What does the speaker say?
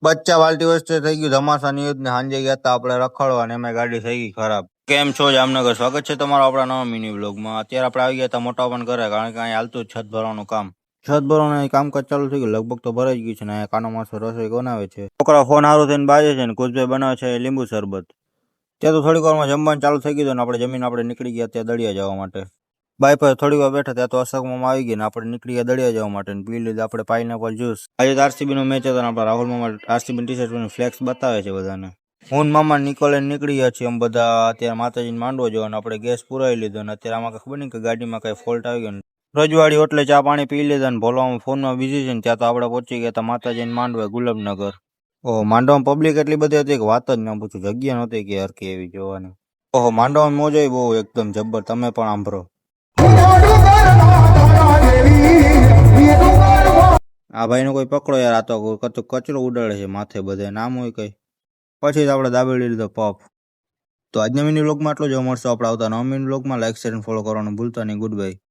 બચ્ચા વાલટી વચ્ચે થઈ ગયું ધમાસાની યુદ્ધ ને સાંજે ગયા હતા આપણે રખડવા અને એમાં ગાડી થઈ ગઈ ખરાબ. કેમ છો જામનગર, સ્વાગત છે તમારો આપણા નવા મિની બ્લોગમાં. અત્યારે આપણે આવી ગયા હતા મોટા પણ ઘરે, કારણ કે અહીંયા હાલતું છત ભરવાનું કામ. છત ભરવાનું કામકાજ ચાલુ થઈ ગયું, લગભગ તો ભરાઈ ગયું છે ને અહીંયા કાનો માણસો રસોઈ બનાવે છે. છોકરા ફોન હારું થઈને બાજે છે ને કુશભાઈ બનાવે છે લીંબુ શરબત. ત્યાં તો થોડીક વારમાં જમવાનું ચાલુ થઈ ગયું ને આપણે જમીન આપણે નીકળી ગયા ત્યાં દળિયા જવા માટે. બાઈક પર થોડી વાર બેઠા ત્યાં તો અશોકમાં આવી ગઈ ને આપણે નીકળી ગયા દળિયા જવા માટે પી લીધું આપણે પાઇનેપલ જ્યુસ. આજે આરસીબી નો મેચ હતો ને આપણા રાહુલ મામા આરસીબી ટી શર્ટ ફ્લેક્સ બતાવે છે બધાને. હું મામા નિકોલે નીકળી ગયા છીએ અમે બધા અત્યારે માતાજીને માંડવો જોવાનો. આપણે ગેસ પુરાવી લીધો ને અત્યારે આમાં ખબર નહીં કે ગાડીમાં કઈ ફોલ્ટ આવી ગયો. રજવાડી એટલે ચા પાણી પી લીધા ને ભોલામાં ફોનમાં બીજી છે ને ત્યાં તો આપણે પહોંચી ગયા હતા માતાજીને માંડવે ગુલાબનગર. ઓહો, માંડવામાં પબ્લિક એટલી બધી હતી કે વાત જ ન પૂછું, જગ્યા નહોતી કે હરકી એવી જોવાની. ઓહો, માંડવામાં મોજ આવી બહુ એકદમ જબ્બર, તમે પણ આંભરો. આ ભાઈ નો કોઈ પકડો યાર, આ તો કચરો ઉડાડે છે માથે બધે, નામ હોય કઈ. પછી જ આપણે દાબેલી લીધો પફ. તો આજના મિની વ્લોગમાં આટલો જોવા મળશે. આપણે આવતા નવા મિની વ્લોગમાં લાઈક શેર અને ફોલો કરવાનું ભૂલતા નહીં. Good bye.